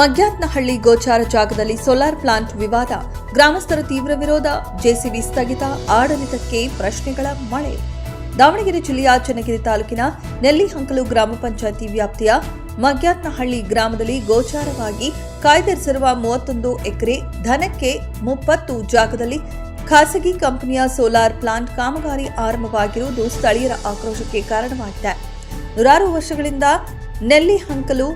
ಮಗ್ಯಾತ್ನಹಳ್ಳಿ ಗೋಚಾರ ಜಾಗದಲ್ಲಿ solar plant ವಿವಾದ, ಗ್ರಾಮಸ್ಥರ ತೀವ್ರ ವಿರೋಧ, ಜೆಸಿಬಿ ಸ್ಥಗಿತ, ಆಡಳಿತಕ್ಕೆ ಪ್ರಶ್ನೆಗಳ ಮಳೆ. ದಾವಣಗೆರೆ ಜಿಲ್ಲೆಯ ಚನ್ನಗಿರಿ ತಾಲೂಕಿನ ನೆಲ್ಲಿಹಂಕಲು ಗ್ರಾಮ ಪಂಚಾಯಿತಿ ವ್ಯಾಪ್ತಿಯ ಮಗ್ಯಾತ್ನಹಳ್ಳಿ ಗ್ರಾಮದಲ್ಲಿ ಗೋಚಾರವಾಗಿ ಕಾಯ್ದಿರಿಸಿರುವ 31 ಎಕರೆ ಧನಕ್ಕೆ 30 ಜಾಗದಲ್ಲಿ ಖಾಸಗಿ ಕಂಪನಿಯ ಸೋಲಾರ್ ಪ್ಲಾಂಟ್ ಕಾಮಗಾರಿ ಆರಂಭವಾಗಿರುವುದು ಸ್ಥಳೀಯರ ಆಕ್ರೋಶಕ್ಕೆ ಕಾರಣವಾಗಿದೆ. ನೂರಾರು ವರ್ಷಗಳಿಂದ ನೆಲ್ಲಿಹಂಕಲು,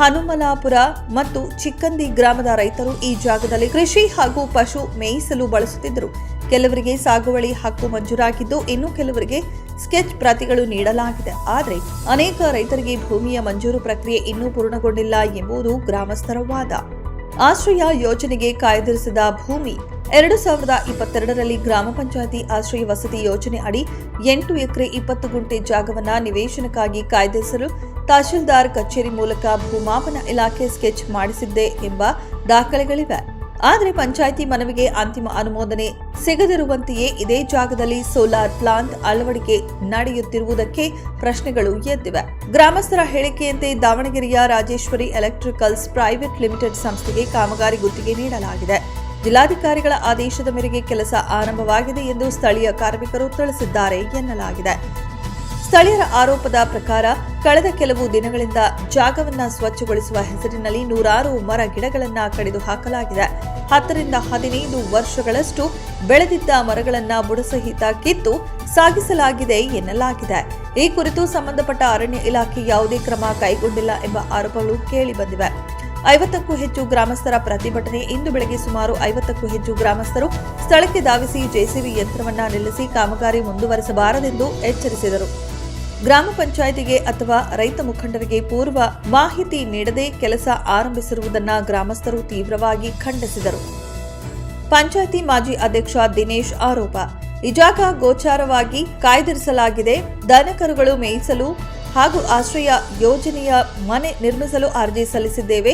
ಹನುಮಲಾಪುರ ಮತ್ತು ಚಿಕ್ಕಂದಿ ಗ್ರಾಮದ ರೈತರು ಈ ಜಾಗದಲ್ಲಿ ಕೃಷಿ ಹಾಗೂ ಪಶು ಮೇಯಿಸಲು ಬಳಸುತ್ತಿದ್ದರು. ಕೆಲವರಿಗೆ ಸಾಗುವಳಿ ಹಕ್ಕು ಮಂಜೂರಾಗಿದ್ದು, ಇನ್ನು ಕೆಲವರಿಗೆ ಸ್ಕೆಚ್ ಪ್ರತಿಗಳು ನೀಡಲಾಗಿದೆ. ಆದರೆ ಅನೇಕ ರೈತರಿಗೆ ಭೂಮಿಯ ಮಂಜೂರು ಪ್ರಕ್ರಿಯೆ ಇನ್ನೂ ಪೂರ್ಣಗೊಂಡಿಲ್ಲ ಎಂಬುದು ಗ್ರಾಮಸ್ಥರ ವಾದ. ಆಶ್ರಯ ಯೋಜನೆಗೆ ಕಾಯ್ದಿರಿಸಿದ ಭೂಮಿ 2022ರಲ್ಲಿ ಗ್ರಾಮ ಪಂಚಾಯಿತಿ ಆಶ್ರಯ ವಸತಿ ಯೋಜನೆ ಅಡಿ 8 ಎಕರೆ 20 ಗುಂಟೆ ಜಾಗವನ್ನು ನಿವೇಶನಕ್ಕಾಗಿ ಕಾಯ್ದಿರಿಸಲು ತಹಶೀಲ್ದಾರ್ ಕಚೇರಿ ಮೂಲಕ ಭೂಮಾಪನ ಇಲಾಖೆ ಸ್ಕೆಚ್ ಮಾಡಿಸಿದ್ದೆ ಎಂಬ ದಾಖಲೆಗಳಿವೆ. ಆದರೆ ಪಂಚಾಯಿತಿ ಮನವಿಗೆ ಅಂತಿಮ ಅನುಮೋದನೆ ಸಿಗದಿರುವಂತೆಯೇ ಇದೇ ಜಾಗದಲ್ಲಿ ಸೋಲಾರ್ ಪ್ಲಾಂಟ್ ಅಳವಡಿಕೆ ನಡೆಯುತ್ತಿರುವುದಕ್ಕೆ ಪ್ರಶ್ನೆಗಳು ಎದ್ದಿವೆ. ಗ್ರಾಮಸ್ಥರ ಹೇಳಿಕೆಯಂತೆ ದಾವಣಗೆರೆಯ ರಾಜೇಶ್ವರಿ ಎಲೆಕ್ಟ್ರಿಕಲ್ಸ್ ಪ್ರೈವೇಟ್ ಲಿಮಿಟೆಡ್ ಸಂಸ್ಥೆಗೆ ಕಾಮಗಾರಿ ಗುತ್ತಿಗೆ ನೀಡಲಾಗಿದೆ. ಜಿಲ್ಲಾಧಿಕಾರಿಗಳ ಆದೇಶದ ಮೇರೆಗೆ ಕೆಲಸ ಆರಂಭವಾಗಿದೆ ಎಂದು ಸ್ಥಳೀಯ ಕಾರ್ಮಿಕರು ತಿಳಿಸಿದ್ದಾರೆ ಎನ್ನಲಾಗಿದೆ. ಸ್ಥಳೀಯರ ಆರೋಪದ ಪ್ರಕಾರ ಕಳೆದ ಕೆಲವು ದಿನಗಳಿಂದ ಜಾಗವನ್ನು ಸ್ವಚ್ಛಗೊಳಿಸುವ ಹೆಸರಿನಲ್ಲಿ ನೂರಾರು ಮರ ಗಿಡಗಳನ್ನು ಕಡಿದು ಹಾಕಲಾಗಿದೆ. 10ರಿಂದ 15 ವರ್ಷಗಳಷ್ಟು ಬೆಳೆದಿದ್ದ ಮರಗಳನ್ನು ಬುಡಸಹಿತ ಕಿತ್ತು ಸಾಗಿಸಲಾಗಿದೆ ಎನ್ನಲಾಗಿದೆ. ಈ ಕುರಿತು ಸಂಬಂಧಪಟ್ಟ ಅರಣ್ಯ ಇಲಾಖೆ ಯಾವುದೇ ಕ್ರಮ ಕೈಗೊಂಡಿಲ್ಲ ಎಂಬ ಆರೋಪಗಳು ಕೇಳಿಬಂದಿವೆ. 50ಕ್ಕೂ ಹೆಚ್ಚು ಗ್ರಾಮಸ್ಥರ ಪ್ರತಿಭಟನೆ. ಇಂದು ಬೆಳಗ್ಗೆ ಸುಮಾರು 50ಕ್ಕೂ ಹೆಚ್ಚು ಗ್ರಾಮಸ್ಥರು ಸ್ಥಳಕ್ಕೆ ಧಾವಿಸಿ ಜೆಸಿಬಿ ಯಂತ್ರವನ್ನ ನಿಲ್ಲಿಸಿ ಕಾಮಗಾರಿ ಮುಂದುವರೆಸಬಾರದೆಂದು ಎಚ್ಚರಿಸಿದರು. ಗ್ರಾಮ ಪಂಚಾಯಿತಿಗೆ ಅಥವಾ ರೈತ ಮುಖಂಡರಿಗೆ ಪೂರ್ವ ಮಾಹಿತಿ ನೀಡದೆ ಕೆಲಸ ಆರಂಭಿಸಿರುವುದನ್ನು ಗ್ರಾಮಸ್ಥರು ತೀವ್ರವಾಗಿ ಖಂಡಿಸಿದರು. ಪಂಚಾಯಿತಿ ಮಾಜಿ ಅಧ್ಯಕ್ಷ ದಿನೇಶ್ ಆರೋಪ, ಈ ಜಾಗ ಗೋಚಾರವಾಗಿ ಕಾಯ್ದಿರಿಸಲಾಗಿದೆ. ದನಕರುಗಳು ಮೇಯಿಸಲು ಹಾಗೂ ಆಶ್ರಯ ಯೋಜನೆಯ ಮನೆ ನಿರ್ಮಿಸಲು ಅರ್ಜಿ ಸಲ್ಲಿಸಿದ್ದೇವೆ.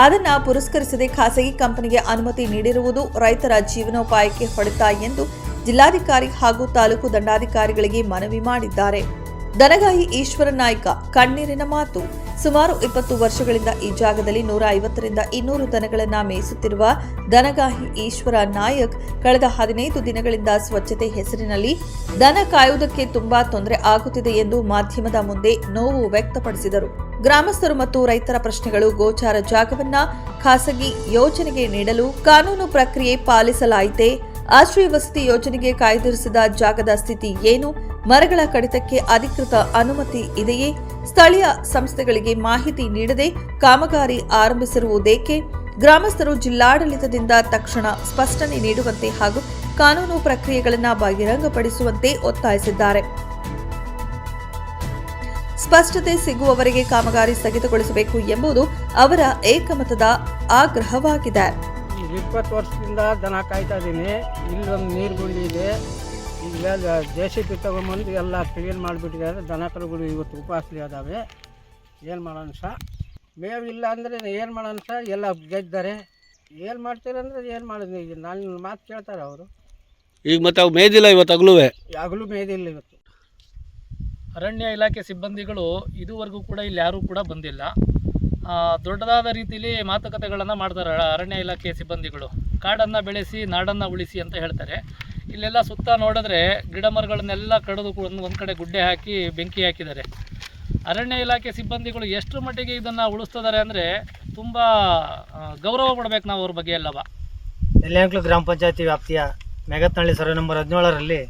ಅದನ್ನು ಪುರಸ್ಕರಿಸದೆ ಖಾಸಗಿ ಕಂಪನಿಗೆ ಅನುಮತಿ ನೀಡಿರುವುದು ರೈತರ ಜೀವನೋಪಾಯಕ್ಕೆ ಹೊಡೆತ ಎಂದು ಜಿಲ್ಲಾಧಿಕಾರಿ ಹಾಗೂ ತಾಲೂಕು ದಂಡಾಧಿಕಾರಿಗಳಿಗೆ ಮನವಿ ಮಾಡಿದ್ದಾರೆ. ದನಗಾಹಿ ಈಶ್ವರ ನಾಯ್ಕ ಕಣ್ಣೀರಿನ ಮಾತು. ಸುಮಾರು 20 ವರ್ಷಗಳಿಂದ ಈ ಜಾಗದಲ್ಲಿ 150ರಿಂದ 200 ದನಗಳನ್ನು ಮೇಯಿಸುತ್ತಿರುವ ದನಗಾಹಿ ಈಶ್ವರ ನಾಯಕ್ ಕಳೆದ 15 ದಿನಗಳಿಂದ ಸ್ವಚ್ಛತೆ ಹೆಸರಿನಲ್ಲಿ ದನ ಕಾಯುವುದಕ್ಕೆ ತುಂಬಾ ತೊಂದರೆ ಆಗುತ್ತಿದೆ ಎಂದು ಮಾಧ್ಯಮದ ಮುಂದೆ ನೋವು ವ್ಯಕ್ತಪಡಿಸಿದರು. ಗ್ರಾಮಸ್ಥರು ಮತ್ತು ರೈತರ ಪ್ರಶ್ನೆಗಳು: ಗೋಚಾರ ಜಾಗವನ್ನ ಖಾಸಗಿ ಯೋಜನೆಗೆ ನೀಡಲು ಕಾನೂನು ಪ್ರಕ್ರಿಯೆ ಪಾಲಿಸಲಾಯಿತೆ? ಆಶ್ರಯ ವಸತಿ ಯೋಜನೆಗೆ ಕಾಯ್ದಿರಿಸಿದ ಜಾಗದ ಸ್ಥಿತಿ ಏನು? ಮರಗಳ ಕಡಿತಕ್ಕೆ ಅಧಿಕೃತ ಅನುಮತಿ ಇದೆಯೇ? ಸ್ಥಳೀಯ ಸಂಸ್ಥೆಗಳಿಗೆ ಮಾಹಿತಿ ನೀಡದೆ ಕಾಮಗಾರಿ ಆರಂಭಿಸಿರುವುದೇಕೆ? ಗ್ರಾಮಸ್ಥರು ಜಿಲ್ಲಾಡಳಿತದಿಂದ ತಕ್ಷಣ ಸ್ಪಷ್ಟನೆ ನೀಡುವಂತೆ ಹಾಗೂ ಕಾನೂನು ಪ್ರಕ್ರಿಯೆಗಳನ್ನು ಬಹಿರಂಗಪಡಿಸುವಂತೆ ಒತ್ತಾಯಿಸಿದ್ದಾರೆ. ಸ್ಪಷ್ಟತೆ ಸಿಗುವವರೆಗೆ ಕಾಮಗಾರಿ ಸ್ಥಗಿತಗೊಳಿಸಬೇಕು ಎಂಬುದು ಅವರ ಏಕಮತದ ಆಗ್ರಹವಾಗಿದೆ. 20 ವರ್ಷದಿಂದ ದನ ಕಾಯ್ತಾ ಇದ್ದೀನಿ. ಇಲ್ಲೊಂದು ನೀರು ಗುಂಡಿ ಇದೆ. ಈಗ ಜೆಸಿಬಿ ತಗೊಂಬಂದು ಎಲ್ಲ ಕ್ಲೀನ್ ಮಾಡಿಬಿಟ್ಟಿದ್ದಾರೆ. ದನ ಕರುಗಳು ಇವತ್ತು ಉಪವಾಸ ಅದಾವೆ. ಏನು ಮಾಡೋಣ ಸರ್? ಮೇವಿಲ್ಲ ಅಂದರೆ ಏನು ಮಾಡೋಣ ಸರ್? ಎಲ್ಲ ಗೆದ್ದಾರೆ. ಏನು ಮಾಡ್ತೀರಂದ್ರೆ ಏನು ಮಾಡೋದು? ಈಗ ನನ್ನ ಮಾತು ಕೇಳ್ತಾರೆ ಅವರು. ಈಗ ಮತ್ತೆ ಅವು ಮೇದಿಲ್ಲ, ಇವತ್ತು ಹಗಲು ಮೇದಿಲ್ಲ. ಇವತ್ತು ಅರಣ್ಯ ಇಲಾಖೆ ಸಿಬ್ಬಂದಿಗಳು ಇದುವರೆಗೂ ಕೂಡ ಇಲ್ಲಿ ಯಾರೂ ಕೂಡ ಬಂದಿಲ್ಲ. ದೊಡ್ಡದಾದ ರೀತಿಯಲ್ಲಿ ಮಾತುಕತೆಗಳನ್ನು ಮಾಡ್ತಾರೆ ಅರಣ್ಯ ಇಲಾಖೆ ಸಿಬ್ಬಂದಿಗಳು. ಕಾಡನ್ನು ಬೆಳೆಸಿ ನಾಡನ್ನು ಉಳಿಸಿ ಅಂತ ಹೇಳ್ತಾರೆ. ಇಲ್ಲೆಲ್ಲ ಸುತ್ತ ನೋಡಿದ್ರೆ ಗಿಡ ಮರಗಳನ್ನೆಲ್ಲ ಕಡಿದು ಒಂದು ಕಡೆ ಗುಡ್ಡೆ ಹಾಕಿ ಬೆಂಕಿ ಹಾಕಿದ್ದಾರೆ. ಅರಣ್ಯ ಇಲಾಖೆ ಸಿಬ್ಬಂದಿಗಳು ಎಷ್ಟು ಮಟ್ಟಿಗೆ ಇದನ್ನು ಉಳಿಸ್ತಿದ್ದಾರೆ ಅಂದರೆ ತುಂಬ ಗೌರವ ಕೊಡಬೇಕು ನಾವು ಅವ್ರ ಬಗ್ಗೆ ಎಲ್ಲವ. ನೆಲ್ಲಿಹಂಕಲು ಗ್ರಾಮ ಪಂಚಾಯತಿ ವ್ಯಾಪ್ತಿಯ ಮೆಗತ್ನಹಳ್ಳಿ ಸರ್ವೆ ನಂಬರ್ 17ರಲ್ಲಿ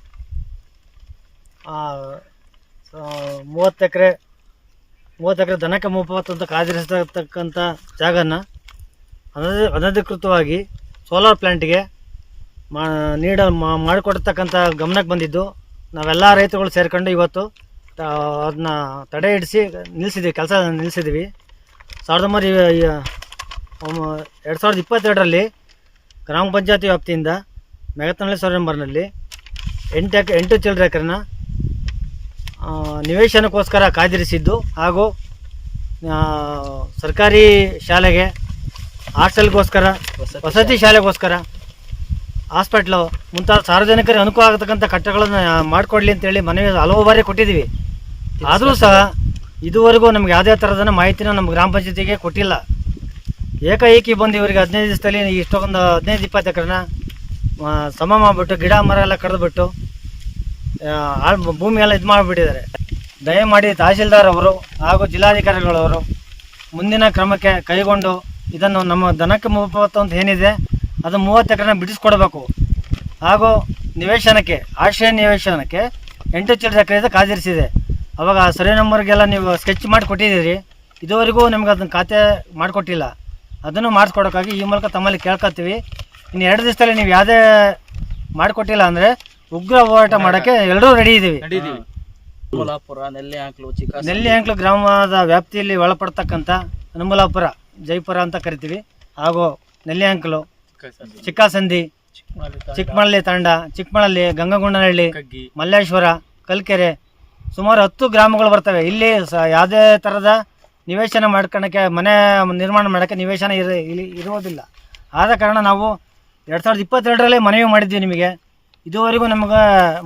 30 ಎಕರೆ ದನಕ್ಕೆ 30 ಅಂತ ಕಾಯ್ದಿರಿಸತಕ್ಕಂಥ ಜಾಗನ ಅನಧಿಕೃತವಾಗಿ ಸೋಲಾರ್ ಪ್ಲ್ಯಾಂಟ್ಗೆ ಮಾಡಿಕೊಡ್ತಕ್ಕಂಥ ಗಮನಕ್ಕೆ ಬಂದಿದ್ದು ನಾವೆಲ್ಲ ರೈತರುಗಳು ಸೇರಿಕೊಂಡು ಇವತ್ತು ಅದನ್ನ ತಡೆ ಹಿಡಿಸಿ ಕೆಲಸ ನಿಲ್ಲಿಸಿದ್ವಿ. 2022ರಲ್ಲಿ ಗ್ರಾಮ ಪಂಚಾಯತಿ ವ್ಯಾಪ್ತಿಯಿಂದ ಮೆಗತ್ನಹಳ್ಳಿ ಸರ್ವೆ ನಂಬರ್ನಲ್ಲಿ 8 ಚಿಲ್ಲರೆ ಎಕರೆನ ನಿವೇಶನಕ್ಕೋಸ್ಕರ ಕಾಯ್ದಿರಿಸಿದ್ದು ಹಾಗೂ ಸರ್ಕಾರಿ ಶಾಲೆಗೆ, ಹಾಸ್ಟೆಲ್ಗೋಸ್ಕರ, ವಸತಿ ಶಾಲೆಗೋಸ್ಕರ, ಹಾಸ್ಪಿಟ್ಲು ಮುಂತಾದ ಸಾರ್ವಜನಿಕರಿಗೆ ಅನುಕೂಲ ಆಗತಕ್ಕಂಥ ಕಟ್ಟಡಗಳನ್ನು ಮಾಡಿಕೊಡ್ಲಿ ಅಂತೇಳಿ ಮನವಿ ಹಲವು ಬಾರಿ ಕೊಟ್ಟಿದ್ದೀವಿ. ಆದರೂ ಸಹ ಇದುವರೆಗೂ ನಮ್ಗೆ ಯಾವುದೇ ಥರದ ಮಾಹಿತಿನ ನಮ್ಮ ಗ್ರಾಮ ಪಂಚಾಯತಿಗೆ ಕೊಟ್ಟಿಲ್ಲ. ಏಕಾಏಕಿ ಬಂದು ಇವರಿಗೆ 15 ದಿವಸದಲ್ಲಿ ಇಷ್ಟೊಂದು 15-20 ಎಕರೆನ ಸಮ ಮಾಡಿಬಿಟ್ಟು ಗಿಡ ಮರ ಎಲ್ಲ ಕಡಿದ್ಬಿಟ್ಟು ಭೂಮಿ ಎಲ್ಲ ಇದು ಮಾಡಿಬಿಟ್ಟಿದ್ದಾರೆ. ದಯಮಾಡಿ ತಹಸೀಲ್ದಾರ್ ಅವರು ಹಾಗೂ ಜಿಲ್ಲಾಧಿಕಾರಿಗಳವರು ಮುಂದಿನ ಕ್ರಮಕ್ಕೆ ಕೈಗೊಂಡು ಇದನ್ನು ನಮ್ಮ ದನಕ್ಕೆ ಮುಪ್ಪತ್ತು ಅಂತ ಏನಿದೆ ಅದು 30 ಎಕರೆನ ಬಿಡಿಸ್ಕೊಡ್ಬೇಕು. ಹಾಗೂ ನಿವೇಶನಕ್ಕೆ ಆಶ್ರಯ ನಿವೇಶನಕ್ಕೆ 8 ಚಿಲ್ಲರೆ ಎಕರೆ ಕಾದಿರಿಸಿದೆ. ಅವಾಗ ಸರ್ವೆ ನಂಬರ್ಗೆಲ್ಲ ನೀವು ಸ್ಕೆಚ್ ಮಾಡಿ ಕೊಟ್ಟಿದ್ದೀರಿ, ಇದುವರೆಗೂ ನಿಮ್ಗೆ ಅದನ್ನು ಖಾತೆ ಮಾಡಿಕೊಟ್ಟಿಲ್ಲ. ಅದನ್ನು ಮಾಡಿಸ್ಕೊಡೋಕ್ಕಾಗಿ ಈ ಮೂಲಕ ತಮ್ಮಲ್ಲಿ ಕೇಳ್ಕೊತೀವಿ. ಇನ್ನು 2 ದಿವಸದಲ್ಲಿ ನೀವು ಯಾವುದೇ ಮಾಡಿಕೊಟ್ಟಿಲ್ಲ ಅಂದರೆ ಉಗ್ರ ಹೋರಾಟ ಮಾಡೋಕ್ಕೆ ಎಲ್ಲರೂ ರೆಡಿ ಇದ್ದೀವಿ. ನೆಲ್ಲಿ ಅಂಕ್ಲು ಗ್ರಾಮದ ವ್ಯಾಪ್ತಿಯಲ್ಲಿ ಒಳಪಡ್ತಕ್ಕಂಥ ಹನುಮಲಾಪುರ ಜೈಪುರ ಅಂತ ಕರಿತೀವಿ, ಹಾಗೂ ನೆಲ್ಲಿ ಅಂಕ್ಲು, ಚಿಕ್ಕಸಂದಿ, ಚಿಕ್ಕಮಳಲಿ ತಾಂಡ, ಚಿಕ್ಕಮಳಲಿ, ಗಂಗಗುಂಡನಹಳ್ಳಿ, ಮಲ್ಲೇಶ್ವರ, ಕಲ್ಕೆರೆ ಸುಮಾರು 10 ಗ್ರಾಮಗಳು ಬರ್ತವೆ. ಇಲ್ಲಿ ಯಾವುದೇ ಥರದ ನಿವೇಶನ ಮಾಡ್ಕೊಳಕ್ಕೆ ಮನೆ ನಿರ್ಮಾಣ ಮಾಡೋಕ್ಕೆ ನಿವೇಶನ ಇರುವುದಿಲ್ಲ. ಆದ ಕಾರಣ ನಾವು 2022ರಲ್ಲಿ ಮನವಿ ಮಾಡಿದ್ವಿ ನಿಮಗೆ, ಇದುವರೆಗೂ ನಮಗೆ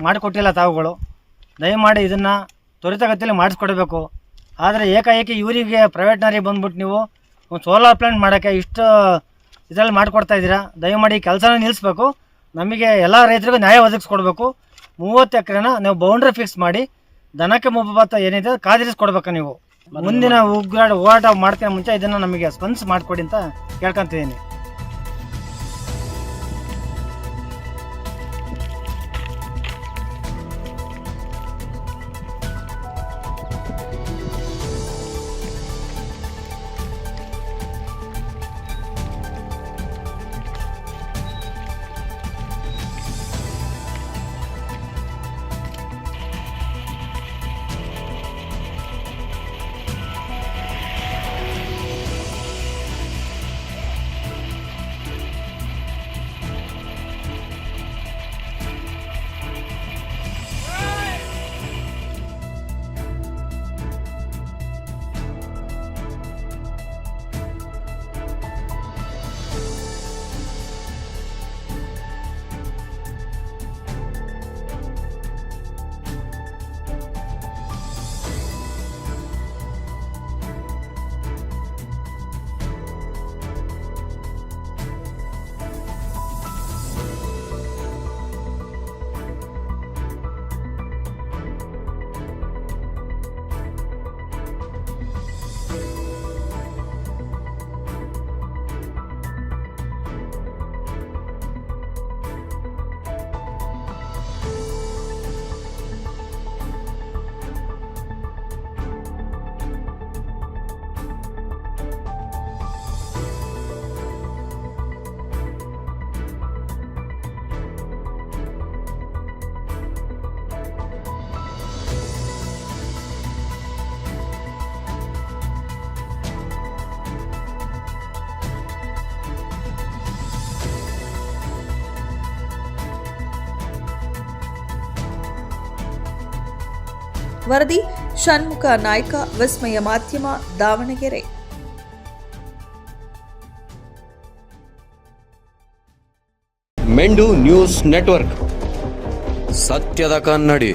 ಮಾಡಿಕೊಟ್ಟಿಲ್ಲ ತಾವುಗಳು. ದಯಮಾಡಿ ಇದನ್ನು ತ್ವರಿತಗತಿಯಲ್ಲಿ ಮಾಡಿಸ್ಕೊಡ್ಬೇಕು. ಆದರೆ ಏಕಾಏಕಿ ಇವರಿಗೆ ಪ್ರೈವೇಟ್ನರಿಗೆ ಬಂದ್ಬಿಟ್ಟು ನೀವು ಒಂದು ಸೋಲಾರ್ ಪ್ಲಾಂಟ್ ಮಾಡೋಕ್ಕೆ ಇಷ್ಟು ಇದರಲ್ಲಿ ಮಾಡಿಕೊಡ್ತಾ ಇದ್ದೀರಾ. ದಯಮಾಡಿ ಕೆಲಸನ ನಿಲ್ಲಿಸ್ಬೇಕು. ನಮಗೆ ಎಲ್ಲ ರೈತರಿಗೂ ನ್ಯಾಯ ಒದಗಿಸ್ಕೊಡ್ಬೇಕು. 30 ಎಕರೆನ ನೀವು ಬೌಂಡ್ರಿ ಫಿಕ್ಸ್ ಮಾಡಿ ದನಕ್ಕೆ ಮುಪ್ಪತ್ತು ಏನಿದೆ ಕಾದಿರಿಸ್ಕೊಡ್ಬೇಕು. ನೀವು ಮುಂದಿನ ಹೋರಾಟ ಮಾಡ್ತೀನಿ ಮುಂಚೆ ಇದನ್ನು ನಮಗೆ ಸ್ಪಂದಿಸಿ ಮಾಡಿಕೊಡಿ ಅಂತ ಕೇಳ್ಕೊತಿದ್ದೀನಿ. ವರದಿ ಷಣ್ಮುಖ ನಾಯ್ಕ, ವಿಸ್ಮಯ ಮಾಧ್ಯಮ, ದಾವಣಗೆರೆ. ಮೆಂಡು ನ್ಯೂಸ್ ನೆಟ್ವರ್ಕ್, ಸತ್ಯದ ಕನ್ನಡಿ.